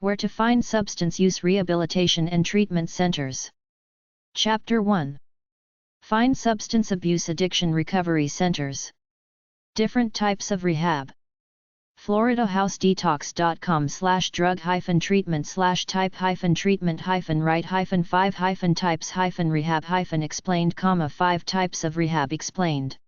Where to find substance use rehabilitation and treatment centers. Chapter 1. Find substance abuse addiction recovery centers. Different types of rehab. FloridaHouseDetox.com/drug-treatment/type-5-types-rehab-explained, 5 types of rehab explained.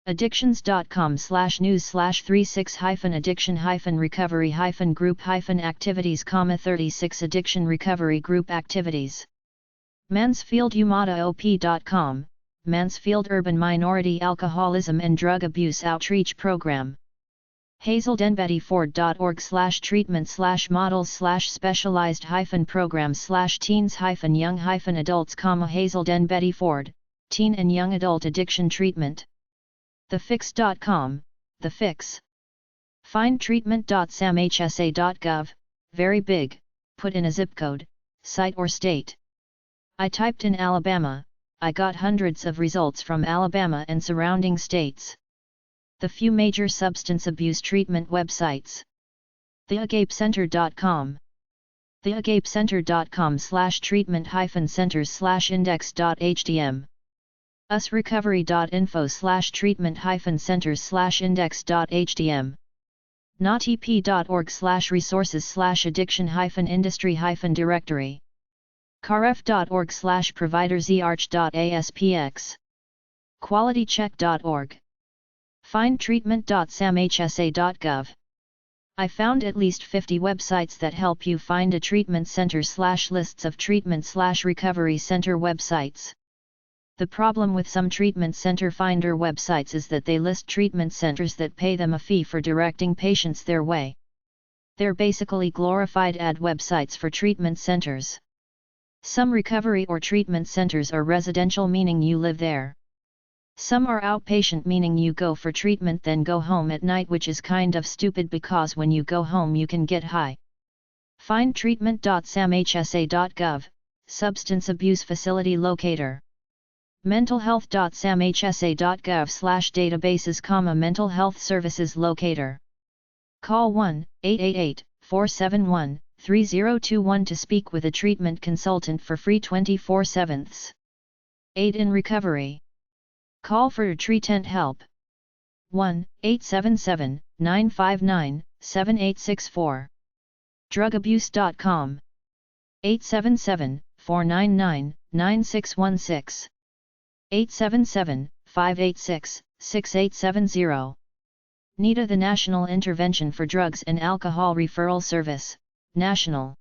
Addictions.com/news/36-addiction-recovery-group-activities, 36 addiction recovery group activities. MansfieldUmadaOP.com, Mansfield Urban Minority Alcoholism and Drug Abuse Outreach Program. HazeldenBettyFord.org/treatment/models/specialized-programs/teens-young-adults, Hazelden Betty Ford, Teen and Young Adult Addiction Treatment. TheFix.com, The Fix. Find treatment.samhsa.gov, very big, put in a zip code, site or state. I typed in Alabama, I got hundreds of results from Alabama and surrounding states. The few major substance abuse treatment websites. TheAgapeCenter.com. TheAgapeCenter.com/treatment-centers/index.htm. usrecovery.info/treatment-centers/index.htm. notep.org/resources/addiction-industry-directory. caref.org/providerserch.aspx. qualitycheck.org. Find treatment.samhsa.gov. I found at least 50 websites that help you find a treatment center/lists of treatment/recovery center websites. The problem with some treatment center finder websites is that they list treatment centers that pay them a fee for directing patients their way. They're basically glorified ad websites for treatment centers. Some recovery or treatment centers are residential, meaning you live there. Some are outpatient, meaning you go for treatment then go home at night, which is kind of stupid because when you go home you can get high. Find treatment.samhsa.gov, Substance Abuse Facility Locator. mentalhealth.samhsa.gov/databases, mental health services locator. Call 1-888-471-3021 to speak with a treatment consultant for free 24/7. Aid in recovery. Call for treatment help. 1-877-959-7864. drugabuse.com. 877-499-9616. 877-586-6870. NIDA, the National Intervention for Drugs and Alcohol Referral Service, National.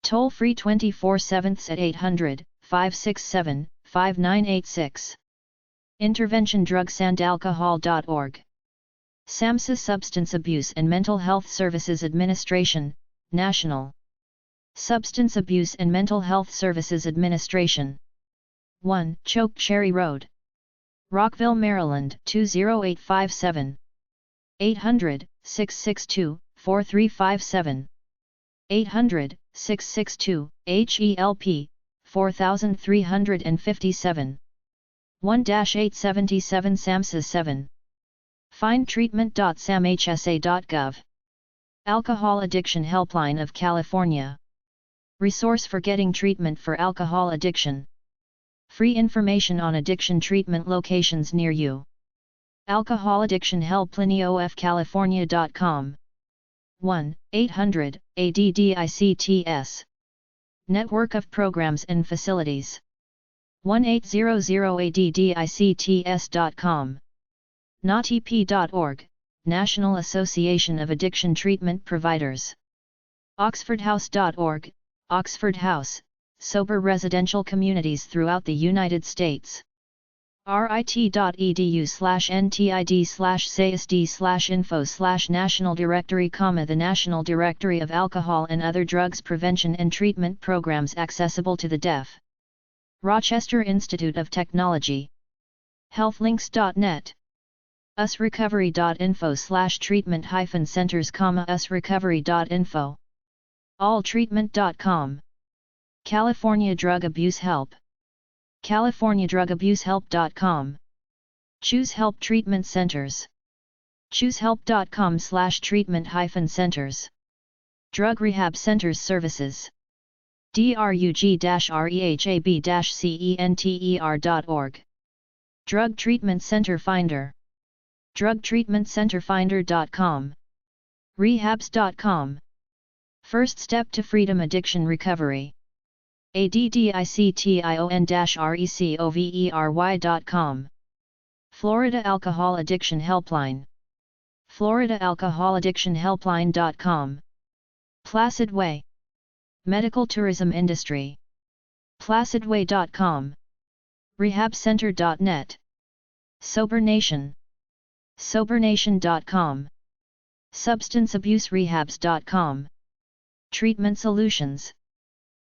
Toll free 24/7 at 800-567-5986. InterventionDrugsandAlcohol.org. SAMHSA, Substance Abuse and Mental Health Services Administration, National. Substance Abuse and Mental Health Services Administration. 1 Choke Cherry Road, Rockville, Maryland 20857. 800-662-4357. 800-662-HELP 4357. 1-877 SAMHSA 7. Find treatment.samhsa.gov. Alcohol Addiction Helpline of California. Resource for getting treatment for alcohol addiction. Free information on addiction treatment locations near you. Alcohol Addiction Helpline of California.com. 1-800-ADDICTS. Network of Programs and Facilities. 1-800-ADDICTS.com. NotEP.org, National Association of Addiction Treatment Providers. OxfordHouse.org, Oxford House, sober residential communities throughout the United States. RIT.edu/ntid/csd/info/National Directory, the National Directory of Alcohol and Other Drugs Prevention and Treatment Programs accessible to the deaf. Rochester Institute of Technology. Healthlinks.net. usrecovery.info/treatment-centers, usrecovery.info. alltreatment.com. California Drug Abuse Help. CaliforniaDrugAbuseHelp.com. Choose Help Treatment Centers. ChooseHelp.com/treatment-centers. Drug Rehab Centers Services. drug-rehab-center.org. Drug Treatment Center Finder. drugtreatmentcenterfinder.com. rehabs.com. First Step to Freedom Addiction Recovery. addiction-recovery.com. Florida Alcohol Addiction Helpline. floridaalcoholaddiction.helpline.com. Placid Way. Medical Tourism Industry. placidway.com. rehabcenter.net. Sober Nation. sobernation.com. substanceabuserehabs.com. Treatment Solutions.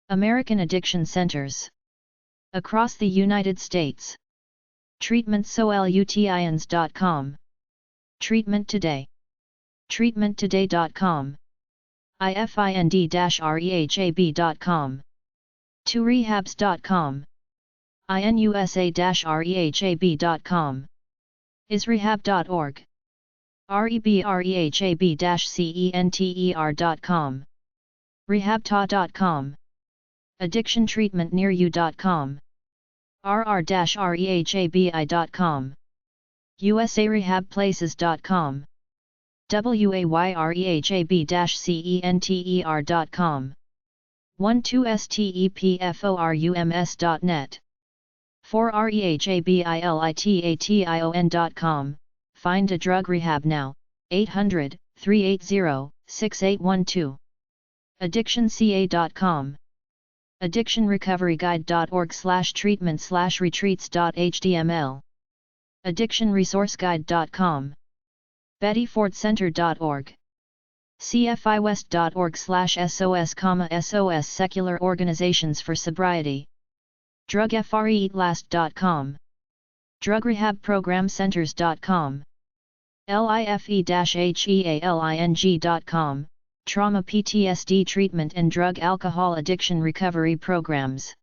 American Addiction Centers. Across the United States. treatmentsolutions.com. Treatment Today. treatmenttoday.com. ifind-rehab.com. 2rehabs.com. inusa-rehab.com. isrehab.org. rebrehab-center.com. rehabta.com. addictiontreatmentnearyou.com. rr-rehabi.com. usarehabplaces.com. wayrehab-center.com. 12stepforums.net. 4rehabitation.com. Find a drug rehab now. 800-380-6812. addictionca.com. addictionrecoveryguide.org/treatment/retreats.html. addictionresourceguide.com. bettyfordcenter.org. cfiwest.org/sos, Secular Organizations for Sobriety. drugfreeatlast.com. drugrehabprogramcenters.com. life-healing.com. Trauma PTSD treatment and drug alcohol addiction recovery programs.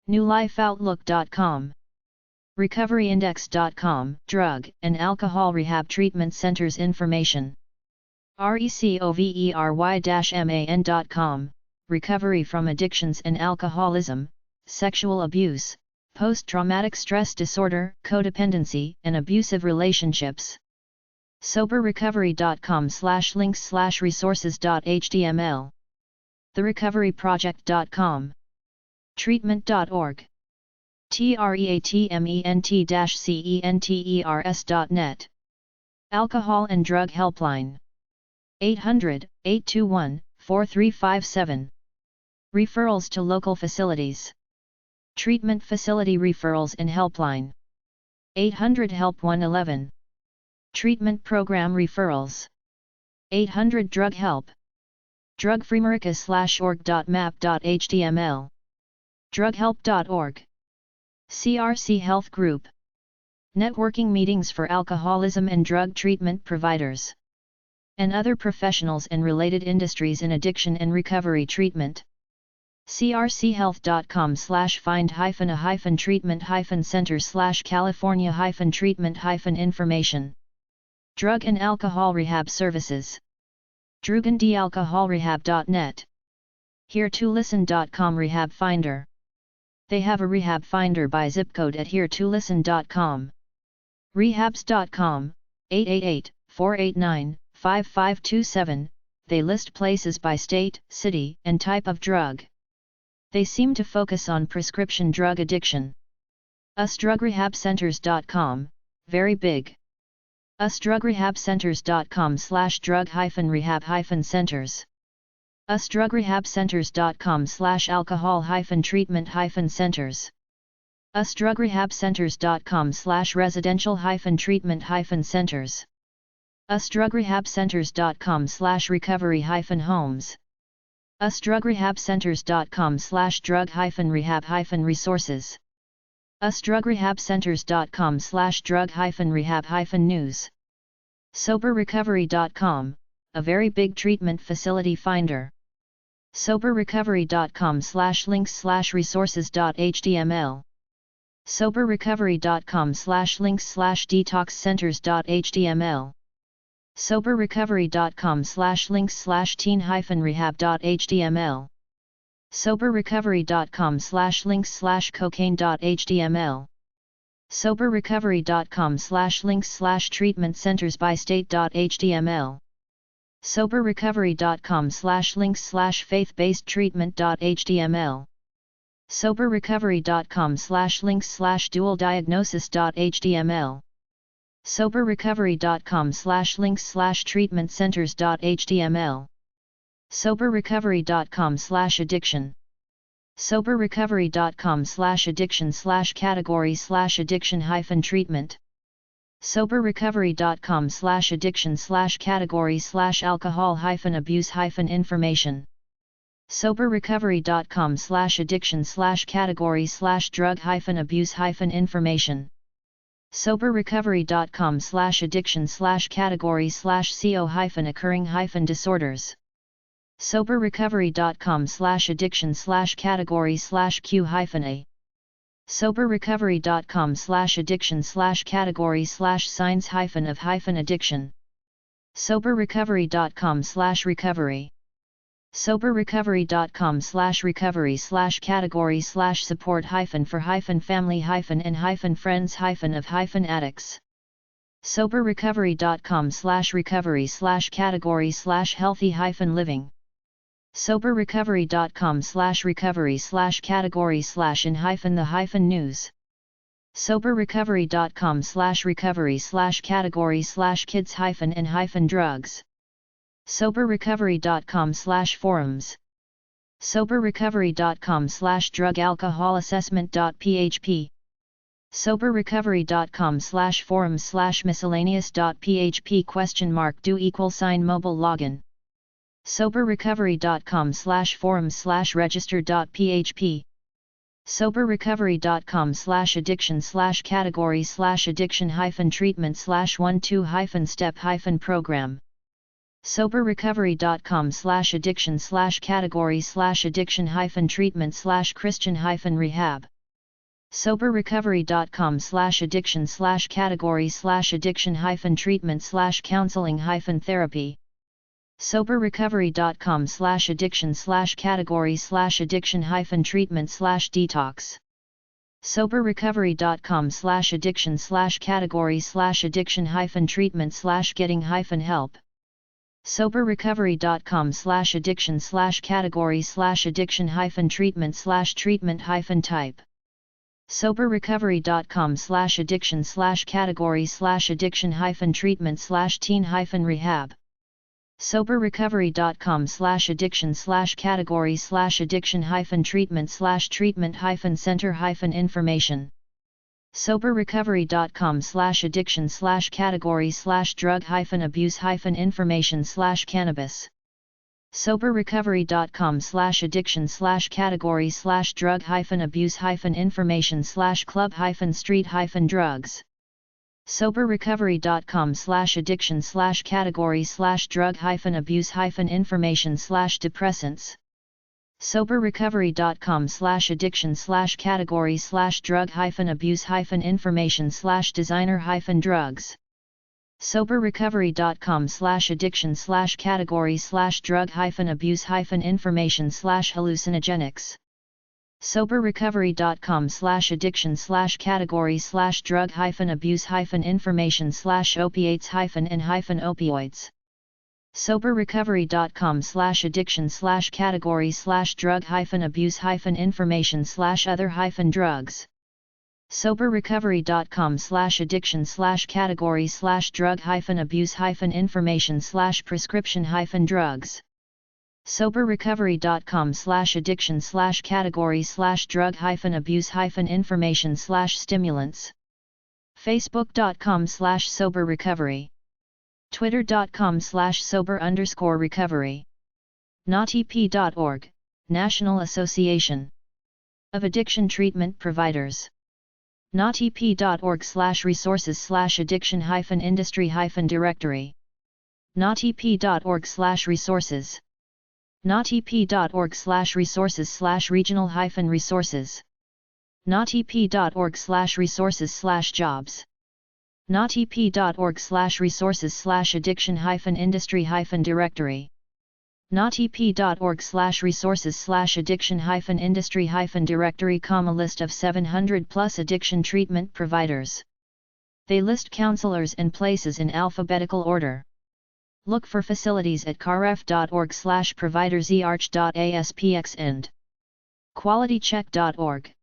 newlifeoutlook.com. recoveryindex.com. Drug and alcohol rehab treatment centers information. recovery-man.com. Recovery from addictions and alcoholism, sexual abuse, post-traumatic stress disorder, codependency, and abusive relationships. soberrecovery.com/links/resources.html. therecoveryproject.com. treatment.org. treatment-centers.net. Alcohol and Drug Helpline. 800-821-4357. Referrals to local facilities. Treatment Facility Referrals and Helpline. 800-HELP-111. Treatment Program Referrals. 800 Drug Help. drugfreemerica.org.map.html. drughelp.org. CRC Health Group. Networking meetings for alcoholism and drug treatment providers and other professionals and related industries in addiction and recovery treatment. crchealth.com/find-a-treatment-center/California-treatment-information. Drug and Alcohol Rehab Services. drugandyalcoholrehab.net. HereToListen.com Rehab Finder. They have a rehab finder by zip code at HereToListen.com. Rehabs.com, 888-489-5527, they list places by state, city, and type of drug. They seem to focus on prescription drug addiction. usdrugrehabcenters.com, very big. usdrugrehabcenters.com/drug-rehab-centers. usdrugrehabcenters.com/alcohol-treatment-centers. usdrugrehabcenters.com/residential-treatment-centers. usdrugrehabcenters.com/recovery-homes. usdrugrehabcenters.com/drug-rehab-resources. usdrugrehabcenters.com/drug-rehab-news. soberrecovery.com, a very big treatment facility finder. soberrecovery.com/links/resources.html. soberrecovery.com/links/detoxcenters.html. soberrecovery.com/links/teen-rehab.html. soberrecovery.com/links/cocaine.html. soberrecovery.com/links/treatment-centers-by-state.html. soberrecovery.com/links/faith-based-treatment.html. soberrecovery.com/links/dual-diagnosis.html. soberrecovery.com/links/treatment-centers.html. soberrecovery.com/addiction. soberrecovery.com/addiction/category/addiction-treatment. soberrecovery.com/addiction/category/alcohol-abuse-information. soberrecovery.com/addiction/category/drug-abuse-information. soberrecovery.com/addiction/category/co-occurring-disorders. soberrecovery.com/addiction/category/q-a. soberrecovery.com/addiction/category/signs-of-addiction. soberrecovery.com/recovery. soberrecovery.com/recovery/category/support-for-family-and-friends-of-addicts. soberrecovery.com/recovery/category/healthy-living. soberrecovery.com/recovery/category/in-the-news. soberrecovery.com/recovery/category/kids-and-drugs. soberrecovery.com/forums. soberrecovery.com/drug-alcohol-assessment.php. soberrecovery.com/forums/miscellaneous.php?do $mobile soberrecovery.com/forums/register.php. soberrecovery.com/addiction/category/addiction-treatment/12-step-program. soberrecovery.com/addiction/category/addiction-treatment/Christian-rehab. soberrecovery.com/addiction/category/addiction-treatment/counseling-therapy. soberrecovery.com/addiction/category/addiction-treatment/detox. soberrecovery.com/addiction/category/addiction-treatment/getting-help. soberrecovery.com/addiction/category/addiction-treatment/treatment-type. soberrecovery.com/addiction/category/addiction-treatment/teen-rehab. soberrecovery.com/addiction/category/addiction-treatment/treatment-center-information. soberrecovery.com/addiction/category/drug-abuse-information/cannabis. soberrecovery.com/addiction/category/drug-abuse-information/club-street-drugs. soberrecovery.com/addiction/category/drug-abuse-information/depressants. soberrecovery.com/addiction/category/drug-abuse-information/designer-drugs. soberrecovery.com/addiction/category/drug-abuse-information/hallucinogenics. soberrecovery.com/addiction/category/drug-abuse-information/opiates-and-opioids. soberrecovery.com/addiction/category/drug-abuse-information/other-drugs. soberrecovery.com/addiction/category/drug-abuse-information/prescription-drugs. soberrecovery.com/addiction/category/drug-abuse-information/stimulants. facebook.com/soberrecovery. twitter.com/sober_recovery. NotEP.org, National Association of Addiction Treatment Providers. NotEP.org/resources/addiction-industry-directory. NotEP.org/resources. NotEP.org/resources/regional-resources. NotEP.org/resources/jobs. notep.org/resources/addiction-industry-directory. notep.org/resources/addiction-industry-directory, list of 700 plus addiction treatment providers. They list counselors and places in alphabetical order. Look for facilities at caref.org/providers-arch.aspx and qualitycheck.org.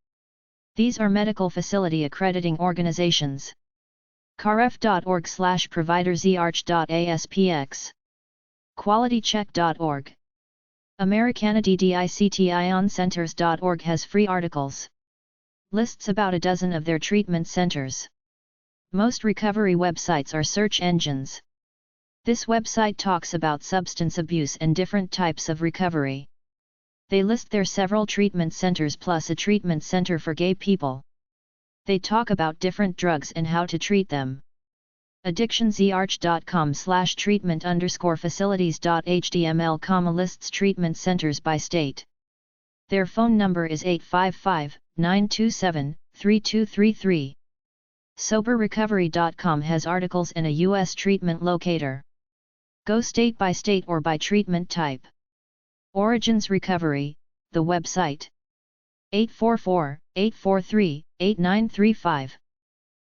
These are medical facility accrediting organizations. caref.org/providers-arch.aspx. qualitycheck.org. americanaddict-ioncenters.org has free articles. Lists about a dozen of their treatment centers. Most recovery websites are search engines. This website talks about substance abuse and different types of recovery. They list their several treatment centers plus a treatment center for gay people. They talk about different drugs and how to treat them. addictionzarch.com/treatment_facilities.html, lists treatment centers by state. Their phone number is 855-927-3233. SoberRecovery.com has articles in a U.S. treatment locator. Go state by state or by treatment type. Origins Recovery, the website. 844-843-8935.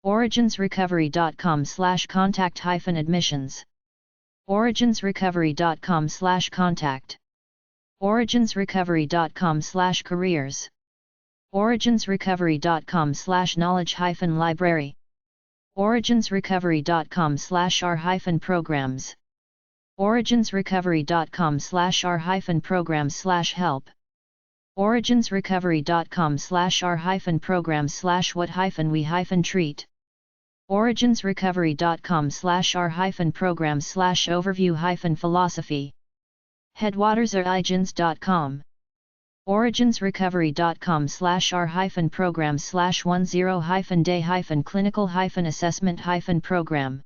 originsrecovery.com/contact-admissions. originsrecovery.com/contact. originsrecovery.com/careers. originsrecovery.com/knowledge-library. originsrecovery.com/r-programs. originsrecovery.com/r-programs/help. originsrecovery.com/r-programs/what-we-treat. originsrecovery.com/r-programs/overview-philosophy. headwatersorigins.com. originsrecovery.com/r-programs/10-day-clinical-assessment-program.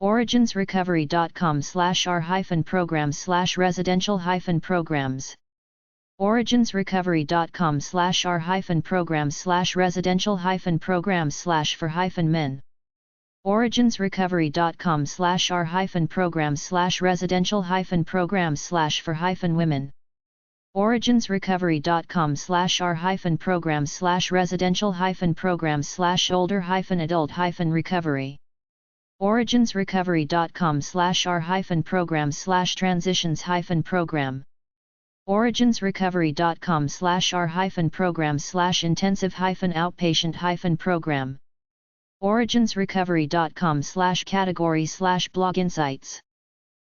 originsrecovery.com/r-programs/residential-programs. originsrecovery.com/r-programs/residential-programs/for-men. originsrecovery.com/r-programs/residential-programs/for-women. originsrecovery.com/r-programs/residential-programs/older-adult-recovery. originsrecovery.com/r-programs/transitions-program. originsrecovery.com/r-programs/intensive-outpatient-program. originsrecovery.com/category/blog insights.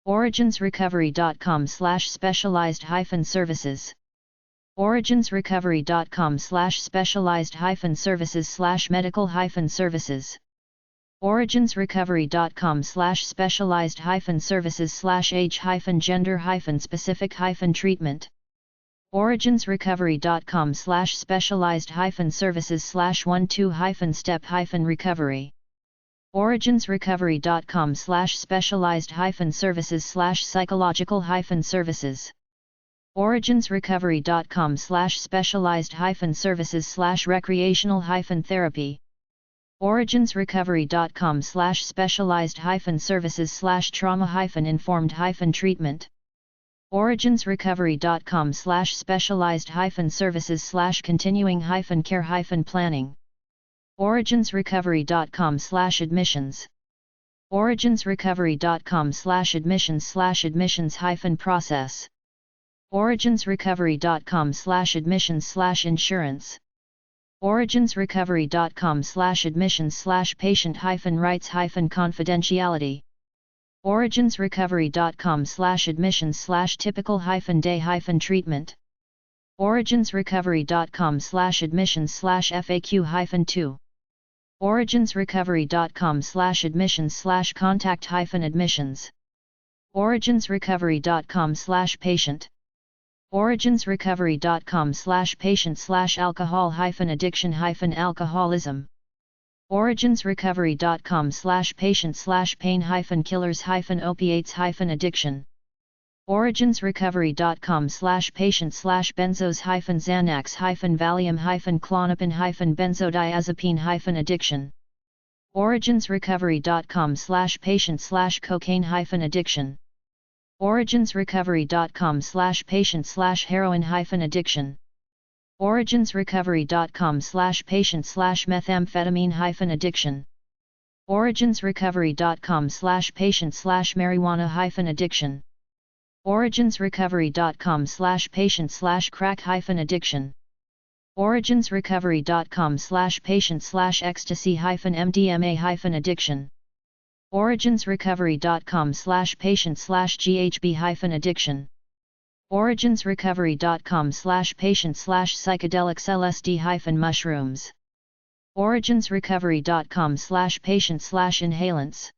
originsrecovery.com/specialized-services. originsrecovery.com/specialized-services/medical-services. originsrecovery.com/specialized-services/age-gender-specific-treatment. originsrecovery.com/specialized-services/1-2-step-recovery. originsrecovery.com/specialized-services/psychological-services. originsrecovery.com/specialized-services/recreational-therapy. originsrecovery.com/specialized-services/trauma-informed-treatment. originsrecovery.com/specialized-services/continuing-care-planning. originsrecovery.com/admissions. originsrecovery.com/admissions/admissions-process. originsrecovery.com/admissions/insurance. originsrecovery.com/admissions/patient-rights-confidentiality. originsrecovery.com/admissions/typical-day-treatment. originsrecovery.com/admissions/FAQ-2. originsrecovery.com/admissions/contact-admissions. originsrecovery.com/patient. originsrecovery.com/patient/alcohol-addiction-alcoholism. originsrecovery.com/patient/pain-killers-opiates-addiction. originsrecovery.com/patient/benzos-Xanax-Valium-Klonopin-benzodiazepine-addiction. originsrecovery.com/patient/cocaine-addiction. originsrecovery.com/patient/heroin-addiction. originsrecovery.com/patient/methamphetamine-addiction. originsrecovery.com/patient/marijuana-addiction. originsrecovery.com/patient/crack-addiction. originsrecovery.com/patient/ecstasy-MDMA-addiction. originsrecovery.com/patient/GHB-addiction. originsrecovery.com/patient/psychedelics LSD-mushrooms. originsrecovery.com/patient/inhalants.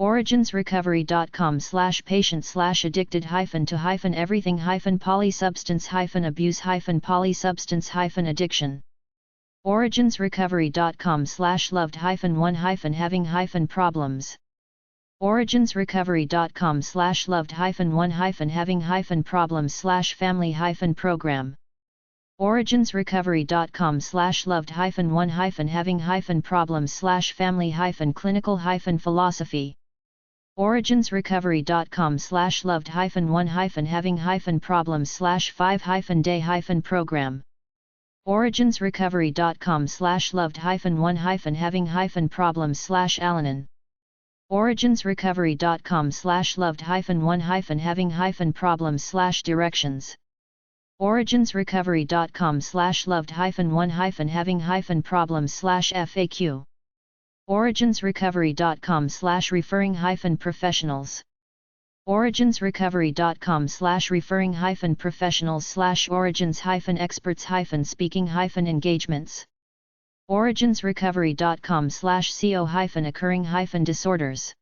originsrecovery.com/patient/addicted-everything-polysubstance-abuse-polysubstance-addiction. originsrecovery.com/loved-1-having-problems. originsrecovery.com/loved-1-having-problems/family-program. originsrecovery.com/loved-1-having-problems/family-clinical-philosophy. originsrecovery.com/loved-1-having-problems/5-day-program. originsrecovery.com/loved-1-having-problems/Al-Anon. originsrecovery.com/loved-1-having-problems/directions. originsrecovery.com/loved-1-having-problems/FAQ. originsrecovery.com/referring-professionals. originsrecovery.com/referring-professionals/origins-experts-speaking-engagements. originsrecovery.com/co-occurring-disorders.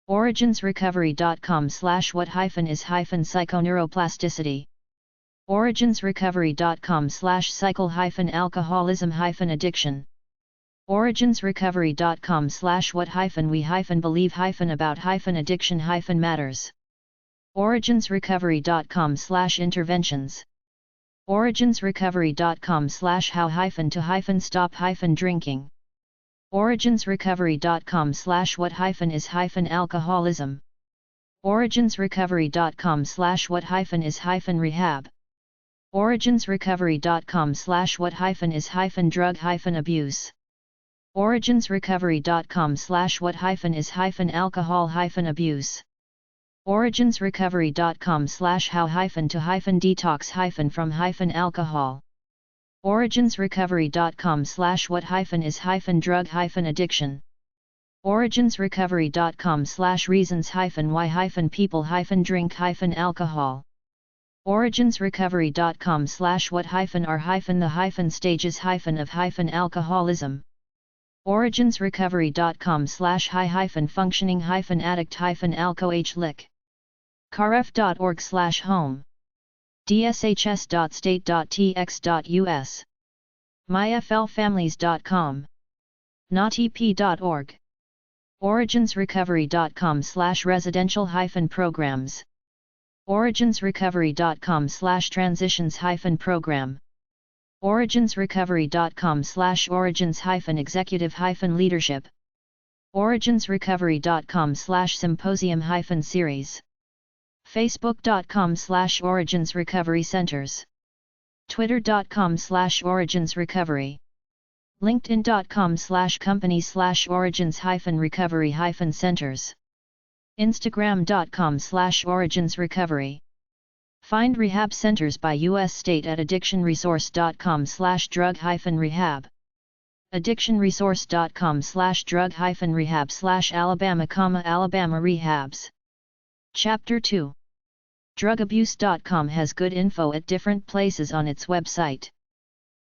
originsrecovery.com/what-is-psychoneuroplasticity. originsrecovery.com/cycle-alcoholism-addiction. originsrecovery.com/what-we-believe-about-addiction-matters. originsrecovery.com/interventions. originsrecovery.com/how-to-stop-drinking. originsrecovery.com/what-is-alcoholism. originsrecovery.com/what-is-rehab. originsrecovery.com/what-is-drug-abuse. originsrecovery.com/what-is-alcohol-abuse. originsrecovery.com/how-to-detox-from-alcohol. originsrecovery.com/what-is-drug-addiction. originsrecovery.com/reasons-why-people-drink-alcohol. originsrecovery.com/what-are-the-stages-of-alcoholism. originsrecovery.com/high-functioning-addict-alco-h-lick. caref.org/home. dshs.state.tx.us. myflfamilies.com. notep.org. originsrecovery.com/residential-programs. originsrecovery.com/transitions-program. originsrecovery.com/origins-executive-leadership. originsrecovery.com/symposium-series. facebook.com/originsrecovery-centers. twitter.com/originsrecovery. linkedin.com/company/origins-recovery-centers. instagram.com/originsrecovery. Find rehab centers by U.S. state at addictionresource.com/drug-rehab. addictionresource.com/drug-rehab/Alabama, Alabama rehabs. Chapter 2. Drugabuse.com has good info at different places on its website.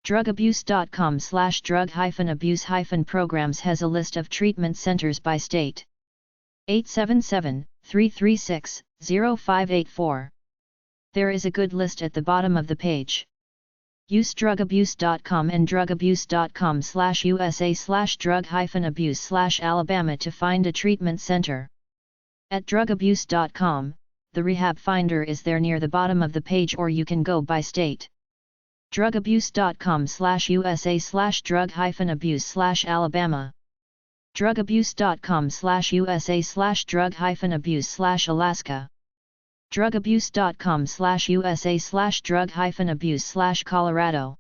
drugabuse.com/drug-abuse-programs has a list of treatment centers by state. 877-336-0584. There is a good list at the bottom of the page. Use drugabuse.com and drugabuse.com/USA/drug-abuse/Alabama to find a treatment center. At drugabuse.com, the Rehab Finder is there near the bottom of the page, or you can go by state. drugabuse.com/USA/drug-abuse/Alabama. drugabuse.com/USA/drug-abuse/Alaska. drugabuse.com/USA/drug-abuse/Colorado.